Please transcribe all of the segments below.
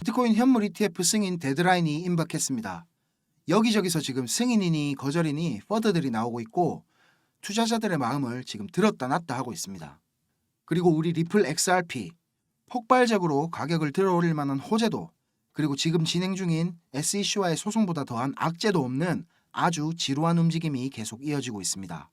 비트코인 현물 ETF 승인 데드라인이 임박했습니다. 여기저기서 지금 승인이니 거절이니 퍼드들이 나오고 있고 투자자들의 마음을 지금 들었다 놨다 하고 있습니다. 그리고 우리 리플 XRP 폭발적으로 가격을 들어올릴 만한 호재도, 그리고 지금 진행 중인 SEC와의 소송보다 더한 악재도 없는 아주 지루한 움직임이 계속 이어지고 있습니다.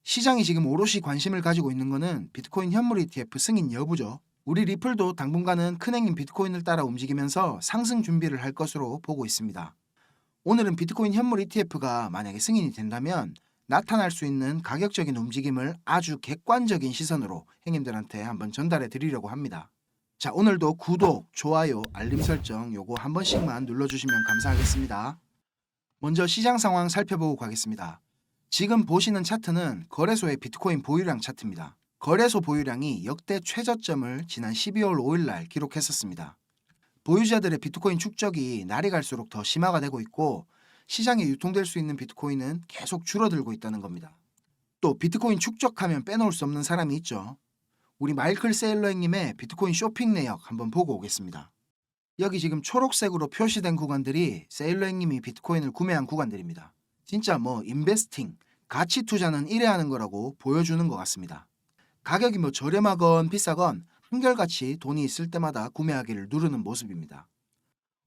시장이 지금 오롯이 관심을 가지고 있는 것은 비트코인 현물 ETF 승인 여부죠. 우리 리플도 당분간은 큰행인 비트코인을 따라 움직이면서 상승 준비를 할 것으로 보고 있습니다. 오늘은 비트코인 현물 ETF가 만약에 승인이 된다면 나타날 수 있는 가격적인 움직임을 아주 객관적인 시선으로 형님들한테 한번 전달해 드리려고 합니다. 자, 오늘도 구독, 좋아요, 알림 설정 요거 한 번씩만 눌러주시면 감사하겠습니다. 먼저 시장 상황 살펴보고 가겠습니다. 지금 보시는 차트는 거래소의 비트코인 보유량 차트입니다. 거래소 보유량이 역대 최저점을 지난 12월 5일 날 기록했었습니다. 보유자들의 비트코인 축적이 날이 갈수록 더 심화가 되고 있고 시장에 유통될 수 있는 비트코인은 계속 줄어들고 있다는 겁니다. 또 비트코인 축적하면 빼놓을 수 없는 사람이 있죠. 우리 마이클 세일러 형님의 비트코인 쇼핑 내역 한번 보고 오겠습니다. 여기 지금 초록색으로 표시된 구간들이 세일러 형님이 비트코인을 구매한 구간들입니다. 진짜 인베스팅, 가치 투자는 이래 하는 거라고 보여주는 것 같습니다. 가격이 저렴하건 비싸건 한결같이 돈이 있을 때마다 구매하기를 누르는 모습입니다.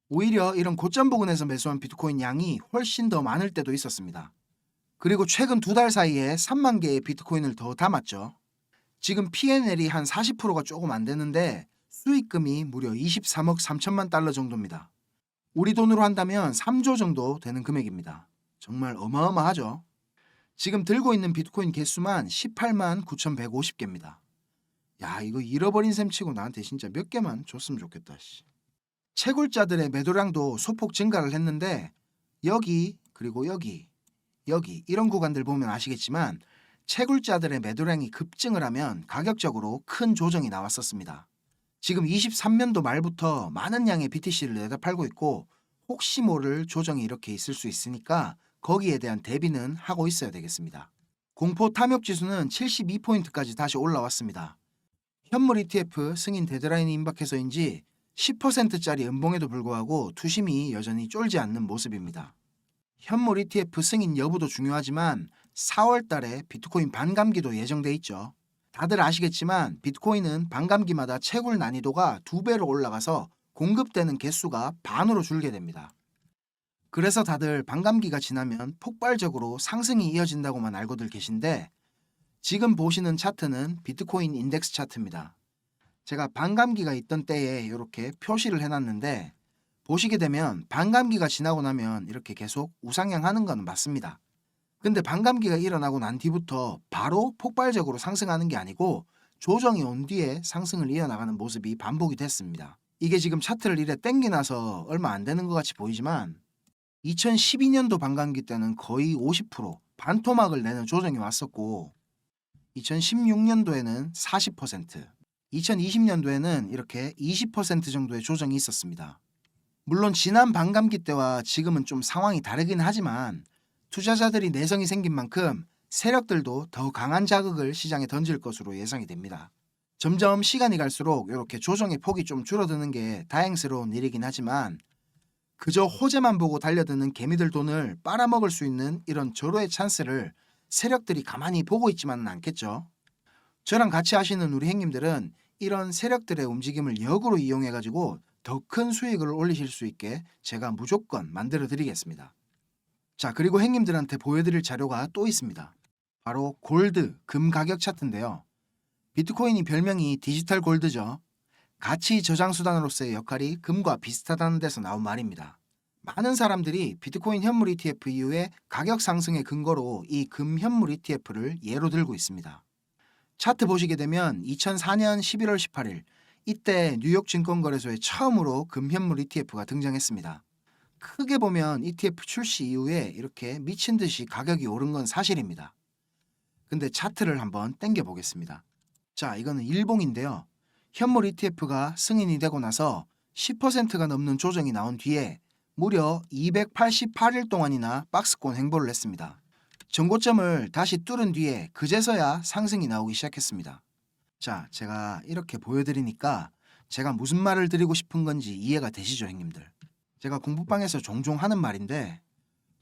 오히려 이런 고점 부근에서 매수한 비트코인 양이 훨씬 더 많을 때도 있었습니다. 그리고 최근 2달 사이에 3만 개의 비트코인을 더 담았죠. 지금 P&L이 한 40%가 조금 안 되는데 수익금이 무려 23억 3천만 달러 정도입니다. 우리 돈으로 한다면 3조 정도 되는 금액입니다. 정말 어마어마하죠. 지금 들고 있는 비트코인 개수만 18만 9,150개입니다. 야, 이거 잃어버린 셈 치고 나한테 진짜 몇 개만 줬으면 좋겠다. 채굴자들의 매도량도 소폭 증가를 했는데 여기 그리고 여기 이런 구간들 보면 아시겠지만 채굴자들의 매도량이 급증을 하면 가격적으로 큰 조정이 나왔었습니다. 지금 23년도 말부터 많은 양의 BTC를 내다 팔고 있고 혹시 모를 조정이 이렇게 있을 수 있으니까 거기에 대한 대비는 하고 있어야 되겠습니다. 공포 탐욕 지수는 72포인트까지 다시 올라왔습니다. 현물 ETF 승인 데드라인이 임박해서인지 10%짜리 연봉에도 불구하고 투심이 여전히 쫄지 않는 모습입니다. 현물 ETF 승인 여부도 중요하지만 4월 달에 비트코인 반감기도 예정돼 있죠. 다들 아시겠지만 비트코인은 반감기마다 채굴 난이도가 2배로 올라가서 공급되는 개수가 반으로 줄게 됩니다. 그래서 다들 반감기가 지나면 폭발적으로 상승이 이어진다고만 알고들 계신데 지금 보시는 차트는 비트코인 인덱스 차트입니다. 제가 반감기가 있던 때에 이렇게 표시를 해놨는데 보시게 되면 반감기가 지나고 나면 이렇게 계속 우상향하는 건 맞습니다. 근데 반감기가 일어나고 난 뒤부터 바로 폭발적으로 상승하는 게 아니고 조정이 온 뒤에 상승을 이어나가는 모습이 반복이 됐습니다. 이게 지금 차트를 이래 땡기나서 얼마 안 되는 것 같이 보이지만 2012년도 반감기 때는 거의 50% 반토막을 내는 조정이 왔었고 2016년도에는 40%, 2020년도에는 이렇게 20% 정도의 조정이 있었습니다. 물론 지난 반감기 때와 지금은 좀 상황이 다르긴 하지만 투자자들이 내성이 생긴 만큼 세력들도 더 강한 자극을 시장에 던질 것으로 예상이 됩니다. 점점 시간이 갈수록 이렇게 조정의 폭이 좀 줄어드는 게 다행스러운 일이긴 하지만 그저 호재만 보고 달려드는 개미들 돈을 빨아먹을 수 있는 이런 절호의 찬스를 세력들이 가만히 보고 있지만은 않겠죠. 저랑 같이 하시는 우리 형님들은 이런 세력들의 움직임을 역으로 이용해가지고 더 큰 수익을 올리실 수 있게 제가 무조건 만들어 드리겠습니다. 자, 그리고 형님들한테 보여드릴 자료가 또 있습니다. 바로 골드, 금 가격 차트인데요. 비트코인이 별명이 디지털 골드죠. 가치 저장 수단으로서의 역할이 금과 비슷하다는 데서 나온 말입니다. 많은 사람들이 비트코인 현물 ETF 이후에 가격 상승의 근거로 이 금 현물 ETF를 예로 들고 있습니다. 차트 보시게 되면 2004년 11월 18일 이때 뉴욕 증권거래소에 처음으로 금 현물 ETF가 등장했습니다. 크게 보면 ETF 출시 이후에 이렇게 미친 듯이 가격이 오른 건 사실입니다. 근데 차트를 한번 당겨 보겠습니다. 자, 이거는 일봉인데요. 현물 ETF가 승인이 되고 나서 10%가 넘는 조정이 나온 뒤에 무려 288일 동안이나 박스권 행보를 했습니다. 전고점을 다시 뚫은 뒤에 그제서야 상승이 나오기 시작했습니다. 자, 제가 이렇게 보여드리니까 제가 무슨 말을 드리고 싶은 건지 이해가 되시죠, 형님들? 제가 공부방에서 종종 하는 말인데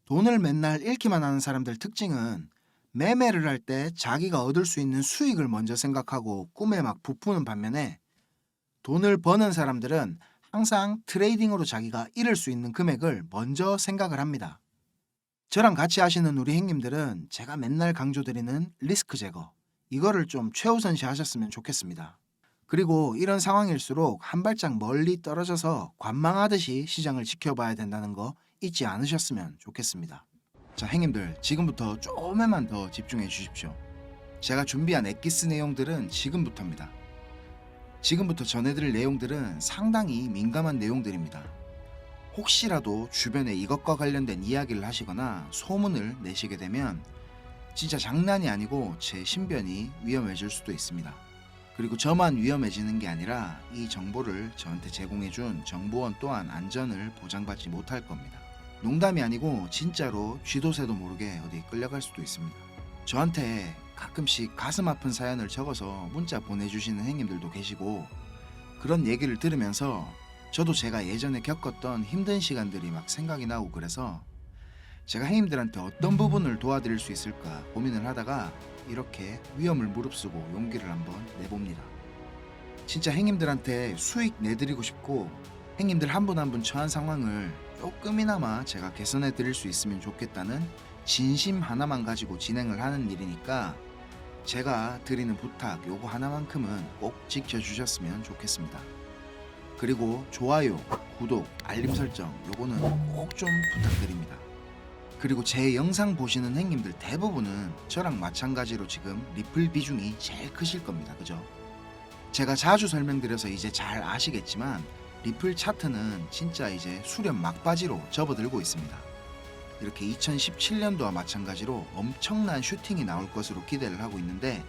돈을 맨날 잃기만 하는 사람들 특징은 매매를 할 때 자기가 얻을 수 있는 수익을 먼저 생각하고 꿈에 막 부푸는 반면에 돈을 버는 사람들은 항상 트레이딩으로 자기가 잃을 수 있는 금액을 먼저 생각을 합니다. 저랑 같이 하시는 우리 형님들은 제가 맨날 강조드리는 리스크 제거, 이거를 좀 최우선시 하셨으면 좋겠습니다. 그리고 이런 상황일수록 한 발짝 멀리 떨어져서 관망하듯이 시장을 지켜봐야 된다는 거 잊지 않으셨으면 좋겠습니다. 자, 형님들 지금부터 조금만 더 집중해 주십시오. 제가 준비한 엑기스 내용들은 지금부터입니다. 지금부터 전해드릴 내용들은 상당히 민감한 내용들입니다. 혹시라도 주변에 이것과 관련된 이야기를 하시거나 소문을 내시게 되면 진짜 장난이 아니고 제 신변이 위험해질 수도 있습니다. 그리고 저만 위험해지는 게 아니라 이 정보를 저한테 제공해준 정보원 또한 안전을 보장받지 못할 겁니다. 농담이 아니고 진짜로 쥐도 새도 모르게 어디 끌려갈 수도 있습니다. 저한테 가끔씩 가슴 아픈 사연을 적어서 문자 보내주시는 형님들도 계시고 그런 얘기를 들으면서 저도 제가 예전에 겪었던 힘든 시간들이 막 생각이 나고 그래서 제가 형님들한테 어떤 부분을 도와드릴 수 있을까 고민을 하다가 이렇게 위험을 무릅쓰고 용기를 한번 내봅니다. 진짜 형님들한테 수익 내드리고 싶고 형님들 한 분 한 분 처한 상황을 조금이나마 제가 개선해 드릴 수 있으면 좋겠다는 진심 하나만 가지고 진행을 하는 일이니까 제가 드리는 부탁 요거 하나만큼은 꼭 지켜주셨으면 좋겠습니다. 그리고 좋아요, 구독, 알림 설정 요거는 꼭 좀 부탁드립니다. 그리고 제 영상 보시는 형님들 대부분은 저랑 마찬가지로 지금 리플 비중이 제일 크실 겁니다. 그죠? 제가 자주 설명드려서 이제 잘 아시겠지만 리플 차트는 진짜 이제 수렴 막바지로 접어들고 있습니다. 이렇게 2017년도와 마찬가지로 엄청난 슈팅이 나올 것으로 기대를 하고 있는데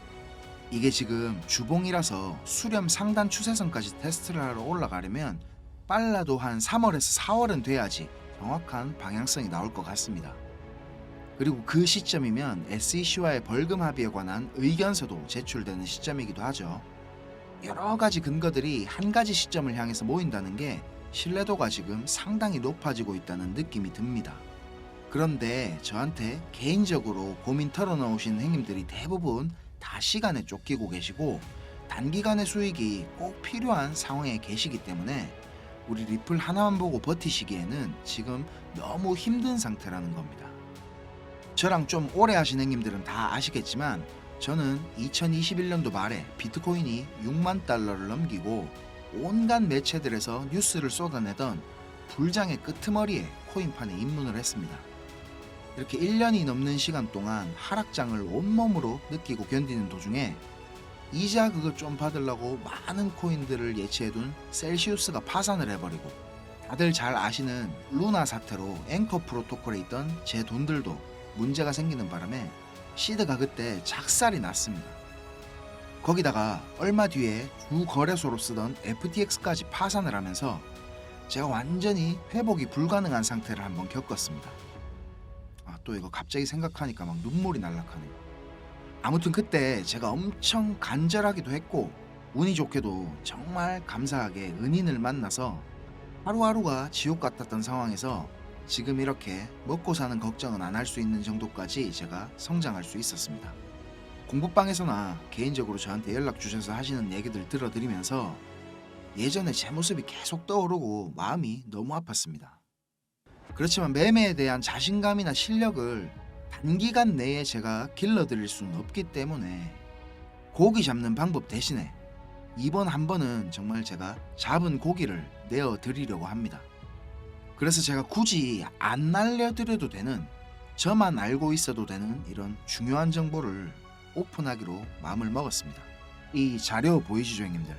이게 지금 주봉이라서 수렴 상단 추세선까지 테스트를 하러 올라가려면 빨라도 한 3월에서 4월은 돼야지 정확한 방향성이 나올 것 같습니다. 그리고 그 시점이면 SEC와의 벌금 합의에 관한 의견서도 제출되는 시점이기도 하죠. 여러 가지 근거들이 한 가지 시점을 향해서 모인다는 게 신뢰도가 지금 상당히 높아지고 있다는 느낌이 듭니다. 그런데 저한테 개인적으로 고민 털어놓으신 형님들이 대부분 다 시간에 쫓기고 계시고 단기간의 수익이 꼭 필요한 상황에 계시기 때문에 우리 리플 하나만 보고 버티시기에는 지금 너무 힘든 상태라는 겁니다. 저랑 좀 오래 하신 형님들은 다 아시겠지만 저는 2021년도 말에 비트코인이 6만 달러를 넘기고 온갖 매체들에서 뉴스를 쏟아내던 불장의 끄트머리에 코인판에 입문을 했습니다. 이렇게 1년이 넘는 시간 동안 하락장을 온몸으로 느끼고 견디는 도중에 이자 그거 좀 받으려고 많은 코인들을 예치해둔 셀시우스가 파산을 해버리고 다들 잘 아시는 루나 사태로 앵커 프로토콜에 있던 제 돈들도 문제가 생기는 바람에 시드가 그때 작살이 났습니다. 거기다가 얼마 뒤에 주 거래소로 쓰던 FTX까지 파산을 하면서 제가 완전히 회복이 불가능한 상태를 한번 겪었습니다. 또 이거 갑자기 생각하니까 막 눈물이 날락하네요. 아무튼 그때 제가 엄청 간절하기도 했고 운이 좋게도 정말 감사하게 은인을 만나서 하루하루가 지옥 같았던 상황에서 지금 이렇게 먹고 사는 걱정은 안 할 수 있는 정도까지 제가 성장할 수 있었습니다. 공부방에서나 개인적으로 저한테 연락 주셔서 하시는 얘기들 들어드리면서 예전에 제 모습이 계속 떠오르고 마음이 너무 아팠습니다. 그렇지만 매매에 대한 자신감이나 실력을 단기간 내에 제가 길러드릴 수는 없기 때문에 고기 잡는 방법 대신에 이번 한 번은 정말 제가 잡은 고기를 내어드리려고 합니다. 그래서 제가 굳이 안 날려드려도 되는, 저만 알고 있어도 되는 이런 중요한 정보를 오픈하기로 마음을 먹었습니다. 이 자료 보이시죠, 형님들?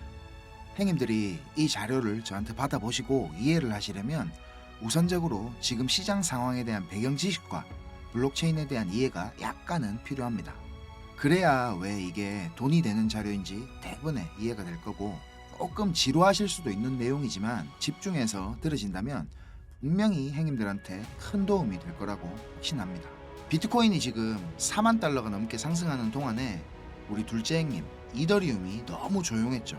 형님들이 이 자료를 저한테 받아보시고 이해를 하시려면 우선적으로 지금 시장 상황에 대한 배경 지식과 블록체인에 대한 이해가 약간은 필요합니다. 그래야 왜 이게 돈이 되는 자료인지 대부분의 이해가 될 거고, 조금 지루하실 수도 있는 내용이지만 집중해서 들으신다면 분명히 형님들한테 큰 도움이 될 거라고 확신합니다. 비트코인이 지금 4만 달러가 넘게 상승하는 동안에 우리 둘째 형님 이더리움이 너무 조용했죠.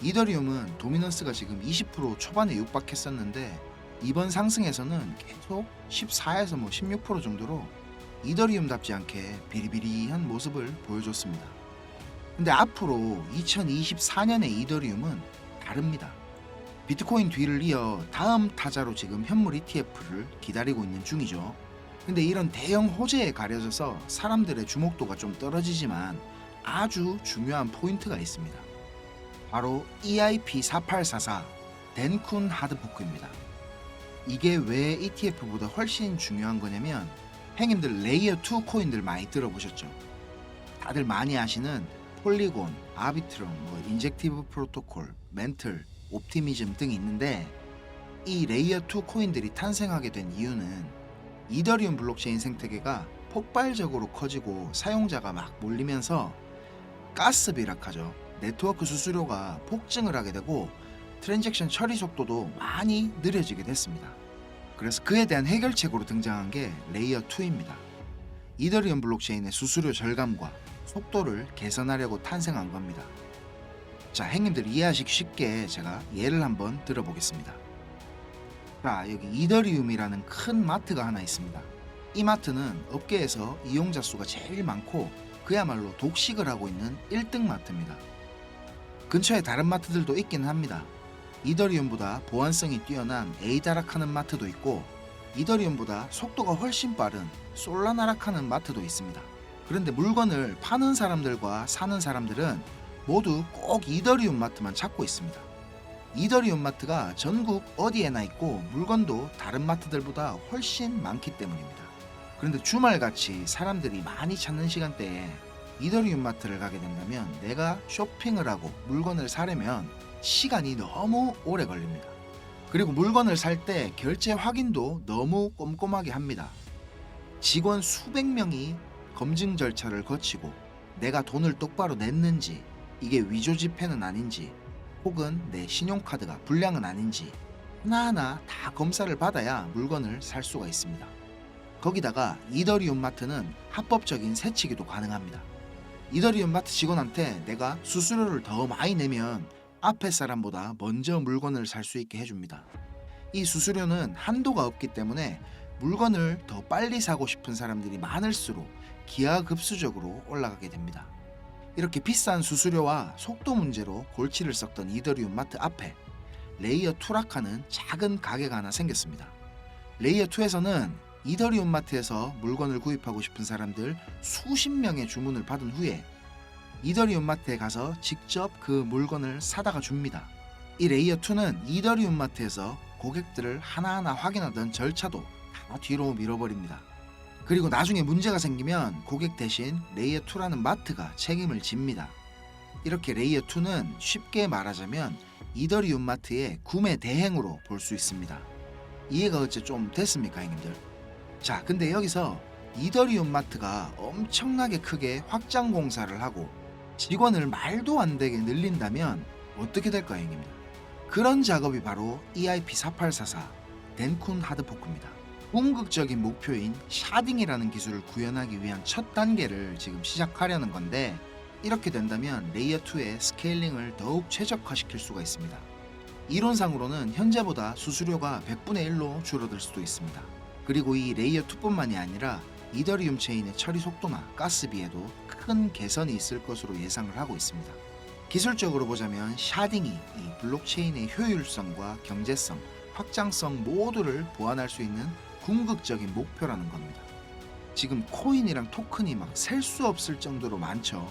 이더리움은 도미넌스가 지금 20% 초반에 육박했었는데 이번 상승에서는 계속 14에서 16% 정도로 이더리움답지 않게 비리비리한 모습을 보여줬습니다. 근데 앞으로 2024년의 이더리움은 다릅니다. 비트코인 뒤를 이어 다음 타자로 지금 현물 ETF를 기다리고 있는 중이죠. 근데 이런 대형 호재에 가려져서 사람들의 주목도가 좀 떨어지지만 아주 중요한 포인트가 있습니다. 바로 EIP4844 덴쿤 하드포크입니다. 이게 왜 ETF보다 훨씬 중요한 거냐면 형님들 레이어 2 코인들 많이 들어보셨죠? 다들 많이 아시는 폴리곤, 아비트럼, 인젝티브 프로토콜, 멘틀, 옵티미즘 등이 있는데 이 레이어 2 코인들이 탄생하게 된 이유는 이더리움 블록체인 생태계가 폭발적으로 커지고 사용자가 막 몰리면서 가스 비락하죠. 네트워크 수수료가 폭증을 하게 되고 트랜잭션 처리 속도도 많이 느려지게 됐습니다. 그래서 그에 대한 해결책으로 등장한 게 레이어 2입니다. 이더리움 블록체인의 수수료 절감과 속도를 개선하려고 탄생한 겁니다. 자, 형님들 이해하시기 쉽게 제가 예를 한번 들어보겠습니다. 자, 여기 이더리움이라는 큰 마트가 하나 있습니다. 이 마트는 업계에서 이용자 수가 제일 많고 그야말로 독식을 하고 있는 1등 마트입니다. 근처에 다른 마트들도 있기는 합니다. 이더리움보다 보안성이 뛰어난 에이다락하는 마트도 있고 이더리움보다 속도가 훨씬 빠른 솔라나락하는 마트도 있습니다. 그런데 물건을 파는 사람들과 사는 사람들은 모두 꼭 이더리움 마트만 찾고 있습니다. 이더리움 마트가 전국 어디에나 있고 물건도 다른 마트들보다 훨씬 많기 때문입니다. 그런데 주말같이 사람들이 많이 찾는 시간대에 이더리움 마트를 가게 된다면 내가 쇼핑을 하고 물건을 사려면 시간이 너무 오래 걸립니다. 그리고 물건을 살 때 결제 확인도 너무 꼼꼼하게 합니다. 직원 수백 명이 검증 절차를 거치고 내가 돈을 똑바로 냈는지, 이게 위조 지폐는 아닌지, 혹은 내 신용카드가 불량은 아닌지 하나하나 다 검사를 받아야 물건을 살 수가 있습니다. 거기다가 이더리움 마트는 합법적인 세치기도 가능합니다. 이더리움 마트 직원한테 내가 수수료를 더 많이 내면 앞에 사람보다 먼저 물건을 살 수 있게 해줍니다. 이 수수료는 한도가 없기 때문에 물건을 더 빨리 사고 싶은 사람들이 많을수록 기하급수적으로 올라가게 됩니다. 이렇게 비싼 수수료와 속도 문제로 골치를 썩던 이더리움 마트 앞에 레이어 2락하는 작은 가게가 하나 생겼습니다. 레이어 2에서는 이더리움 마트에서 물건을 구입하고 싶은 사람들 수십 명의 주문을 받은 후에 이더리움 마트에 가서 직접 그 물건을 사다가 줍니다. 이 레이어 2는 이더리움 마트에서 고객들을 하나하나 확인하던 절차도 다 뒤로 밀어버립니다. 그리고 나중에 문제가 생기면 고객 대신 레이어 2라는 마트가 책임을 집니다. 이렇게 레이어 2는 쉽게 말하자면 이더리움 마트의 구매 대행으로 볼 수 있습니다. 이해가 어째 좀 됐습니까, 형님들? 자, 근데 여기서 이더리움 마트가 엄청나게 크게 확장 공사를 하고 직원을 말도 안 되게 늘린다면 어떻게 될까요, 형님들? 그런 작업이 바로 EIP4844 덴쿤 하드포크입니다. 궁극적인 목표인 샤딩이라는 기술을 구현하기 위한 첫 단계를 지금 시작하려는 건데 이렇게 된다면 레이어 2의 스케일링을 더욱 최적화시킬 수가 있습니다. 이론상으로는 현재보다 수수료가 100분의 1로 줄어들 수도 있습니다. 그리고 이 레이어 2뿐만이 아니라 이더리움 체인의 처리 속도나 가스비에도 큰 개선이 있을 것으로 예상을 하고 있습니다. 기술적으로 보자면 샤딩이 이 블록체인의 효율성과 경제성, 확장성 모두를 보완할 수 있는 궁극적인 목표라는 겁니다. 지금 코인이랑 토큰이 막 셀 수 없을 정도로 많죠.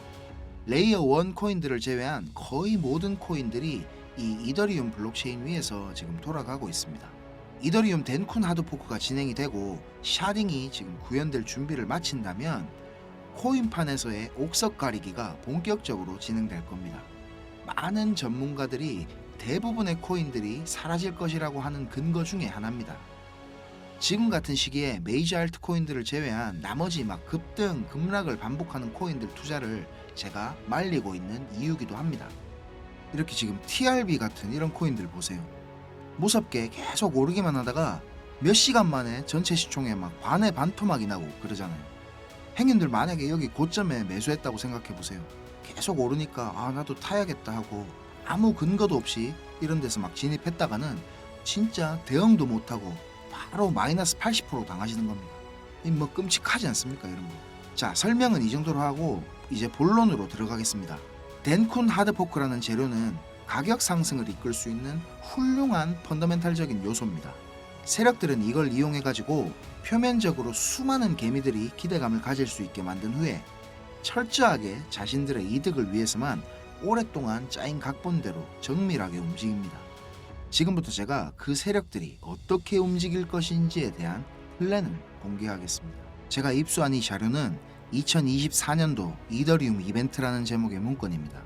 레이어 1 코인들을 제외한 거의 모든 코인들이 이 이더리움 블록체인 위에서 지금 돌아가고 있습니다. 이더리움 덴쿤 하드포크가 진행이 되고 샤딩이 지금 구현될 준비를 마친다면 코인판에서의 옥석 가리기가 본격적으로 진행될 겁니다. 많은 전문가들이 대부분의 코인들이 사라질 것이라고 하는 근거 중에 하나입니다. 지금 같은 시기에 메이저 알트 코인들을 제외한 나머지 막 급등, 급락을 반복하는 코인들 투자를 제가 말리고 있는 이유기도 합니다. 이렇게 지금 TRB 같은 이런 코인들 보세요. 무섭게 계속 오르기만 하다가 몇 시간 만에 전체 시총에 막 반의 반토막이 나고 그러잖아요. 행인들 만약에 여기 고점에 매수했다고 생각해 보세요. 계속 오르니까 아 나도 타야겠다 하고 아무 근거도 없이 이런 데서 막 진입했다가는 진짜 대응도 못하고 바로 마이너스 80% 당하시는 겁니다. 이 뭐 끔찍하지 않습니까 이런 거. 자, 설명은 이 정도로 하고 이제 본론으로 들어가겠습니다. 덴쿤 하드포크라는 재료는 가격 상승을 이끌 수 있는 훌륭한 펀더멘탈적인 요소입니다. 세력들은 이걸 이용해 가지고 표면적으로 수많은 개미들이 기대감을 가질 수 있게 만든 후에 철저하게 자신들의 이득을 위해서만 오랫동안 짜인 각본대로 정밀하게 움직입니다. 지금부터 제가 그 세력들이 어떻게 움직일 것인지에 대한 플랜을 공개하겠습니다. 제가 입수한 이 자료는 2024년도 이더리움 이벤트라는 제목의 문건입니다.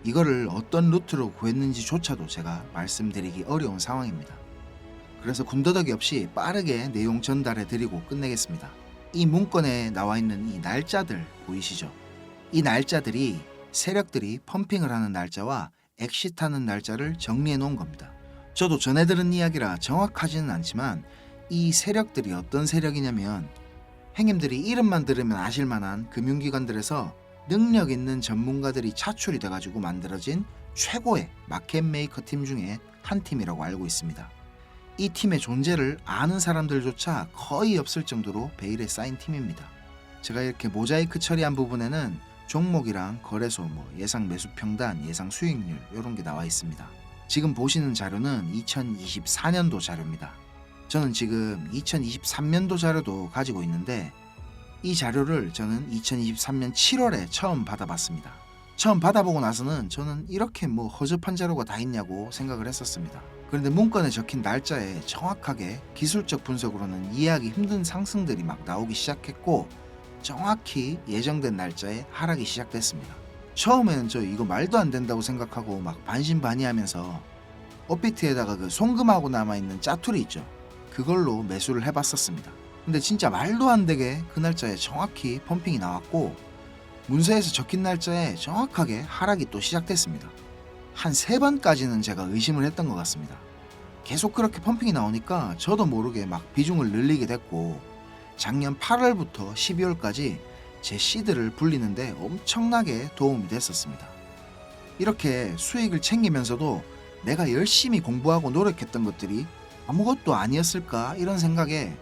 이거를 어떤 루트로 구했는지조차도 제가 말씀드리기 어려운 상황입니다. 그래서 군더더기 없이 빠르게 내용 전달해 드리고 끝내겠습니다. 이 문건에 나와 있는 이 날짜들 보이시죠? 이 날짜들이 세력들이 펌핑을 하는 날짜와 엑시트하는 날짜를 정리해 놓은 겁니다. 저도 전해 들은 이야기라 정확하지는 않지만 이 세력들이 어떤 세력이냐면 행님들이 이름만 들으면 아실만한 금융기관들에서 능력 있는 전문가들이 차출이 돼가지고 만들어진 최고의 마켓 메이커 팀 중에 한 팀이라고 알고 있습니다. 이 팀의 존재를 아는 사람들조차 거의 없을 정도로 베일에 쌓인 팀입니다. 제가 이렇게 모자이크 처리한 부분에는 종목이랑 거래소, 예상 매수 평단, 예상 수익률 이런 게 나와 있습니다. 지금 보시는 자료는 2024년도 자료입니다. 저는 지금 2023년도 자료도 가지고 있는데 이 자료를 저는 2023년 7월에 처음 받아봤습니다. 처음 받아보고 나서는 저는 이렇게 허접한 자료가 다 있냐고 생각을 했었습니다. 그런데 문건에 적힌 날짜에 정확하게 기술적 분석으로는 이해하기 힘든 상승들이 막 나오기 시작했고 정확히 예정된 날짜에 하락이 시작됐습니다. 처음에는 저 이거 말도 안 된다고 생각하고 막 반신반의하면서 업비트에다가 그 송금하고 남아있는 짜투리 있죠. 그걸로 매수를 해봤었습니다. 근데 진짜 말도 안 되게 그 날짜에 정확히 펌핑이 나왔고 문서에서 적힌 날짜에 정확하게 하락이 또 시작됐습니다. 한 3번까지는 제가 의심을 했던 것 같습니다. 계속 그렇게 펌핑이 나오니까 저도 모르게 막 비중을 늘리게 됐고 작년 8월부터 12월까지 제 시드를 불리는데 엄청나게 도움이 됐었습니다. 이렇게 수익을 챙기면서도 내가 열심히 공부하고 노력했던 것들이 아무것도 아니었을까 이런 생각에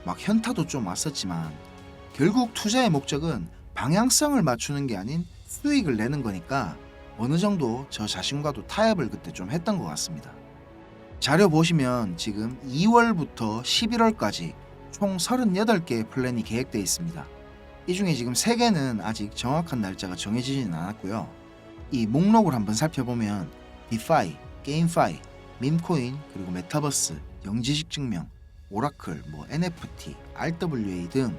막 현타도 좀 왔었지만 결국 투자의 목적은 방향성을 맞추는 게 아닌 수익을 내는 거니까 어느 정도 저 자신과도 타협을 그때 좀 했던 것 같습니다. 자료 보시면 지금 2월부터 11월까지 총 38개의 플랜이 계획되어 있습니다. 이 중에 지금 3개는 아직 정확한 날짜가 정해지지는 않았고요. 이 목록을 한번 살펴보면 디파이, 게임파이, 밈코인, 그리고 메타버스, 영지식 증명, 오라클, NFT, RWA 등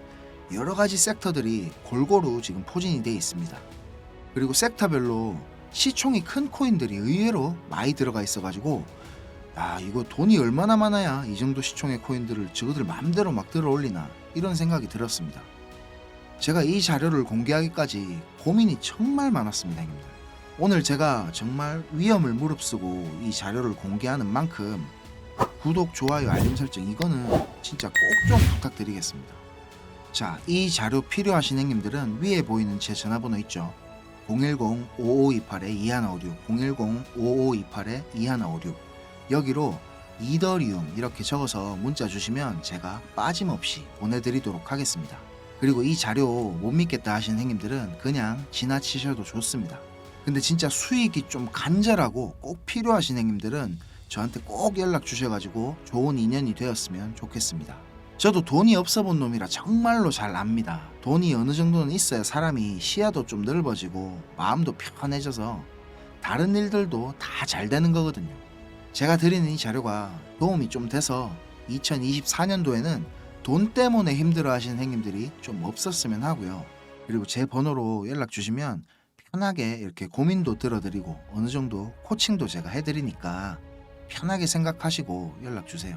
여러가지 섹터들이 골고루 지금 포진이 되어 있습니다. 그리고 섹터별로 시총이 큰 코인들이 의외로 많이 들어가 있어가지고 이거 돈이 얼마나 많아야 이 정도 시총의 코인들을 저거들 마음대로 막 들어 올리나 이런 생각이 들었습니다. 제가 이 자료를 공개하기까지 고민이 정말 많았습니다, 형님들. 오늘 제가 정말 위험을 무릅쓰고 이 자료를 공개하는 만큼 구독, 좋아요, 알림 설정 이거는 진짜 꼭 좀 부탁드리겠습니다. 자, 이 자료 필요하신 형님들은 위에 보이는 제 전화번호 있죠. 010-5528-2156 010-5528-2156 여기로 이더리움 이렇게 적어서 문자 주시면 제가 빠짐없이 보내드리도록 하겠습니다. 그리고 이 자료 못 믿겠다 하시는 형님들은 그냥 지나치셔도 좋습니다. 근데 진짜 수익이 좀 간절하고 꼭 필요하신 형님들은 저한테 꼭 연락 주셔가지고 좋은 인연이 되었으면 좋겠습니다. 저도 돈이 없어 본 놈이라 정말로 잘 압니다. 돈이 어느 정도는 있어야 사람이 시야도 좀 넓어지고 마음도 편해져서 다른 일들도 다 잘 되는 거거든요. 제가 드리는 이 자료가 도움이 좀 돼서 2024년도에는 돈 때문에 힘들어 하시는 형님들이 좀 없었으면 하고요. 그리고 제 번호로 연락 주시면 편하게 이렇게 고민도 들어드리고 어느 정도 코칭도 제가 해드리니까 편하게 생각하시고 연락 주세요.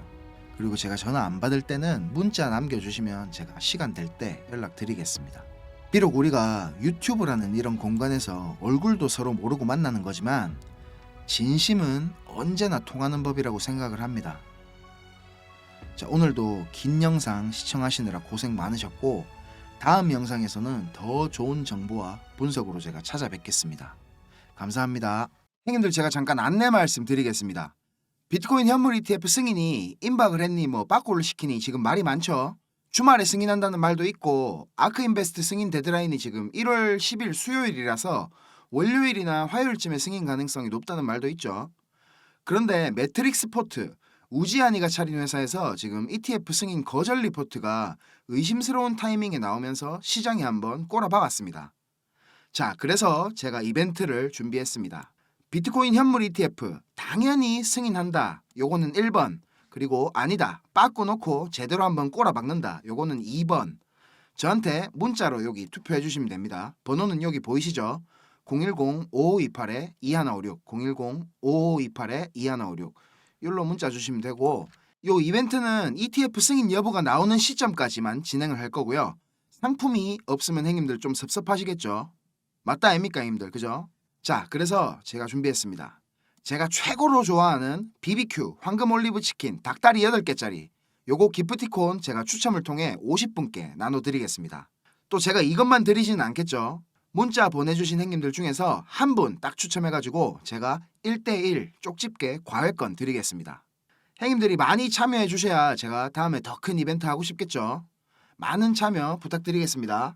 그리고 제가 전화 안 받을 때는 문자 남겨주시면 제가 시간 될 때 연락드리겠습니다. 비록 우리가 유튜브라는 이런 공간에서 얼굴도 서로 모르고 만나는 거지만 진심은 언제나 통하는 법이라고 생각을 합니다. 자, 오늘도 긴 영상 시청하시느라 고생 많으셨고 다음 영상에서는 더 좋은 정보와 분석으로 제가 찾아뵙겠습니다. 감사합니다. 형님들 제가 잠깐 안내 말씀 드리겠습니다. 비트코인 현물 ETF 승인이 임박을 했니 뭐 빠꾸를 시키니 지금 말이 많죠. 주말에 승인한다는 말도 있고 아크인베스트 승인 데드라인이 지금 1월 10일 수요일이라서 월요일이나 화요일쯤에 승인 가능성이 높다는 말도 있죠. 그런데 매트릭스 포트 우지한이가 차린 회사에서 지금 ETF 승인 거절 리포트가 의심스러운 타이밍에 나오면서 시장에 한번 꼬라박았습니다. 자, 그래서 제가 이벤트를 준비했습니다. 비트코인 현물 ETF 당연히 승인한다. 요거는 1번. 그리고 아니다. 빠꾸 놓고 제대로 한번 꼬라박는다. 요거는 2번. 저한테 문자로 여기 투표해 주시면 됩니다. 번호는 여기 보이시죠? 010-5528-2156 010-5528-2156 이걸로 문자 주시면 되고 요 이벤트는 ETF 승인 여부가 나오는 시점까지만 진행을 할 거고요. 상품이 없으면 형님들 좀 섭섭하시겠죠? 맞다 아닙니까 형님들 그죠? 자, 그래서 제가 준비했습니다. 제가 최고로 좋아하는 BBQ 황금 올리브 치킨 닭다리 8개짜리 요거 기프티콘 제가 추첨을 통해 50분께 나눠드리겠습니다. 또 제가 이것만 드리지는 않겠죠. 문자 보내주신 형님들 중에서 한 분 딱 추첨해가지고 제가 1대1 쪽집게 과외권 드리겠습니다. 형님들이 많이 참여해 주셔야 제가 다음에 더 큰 이벤트 하고 싶겠죠. 많은 참여 부탁드리겠습니다.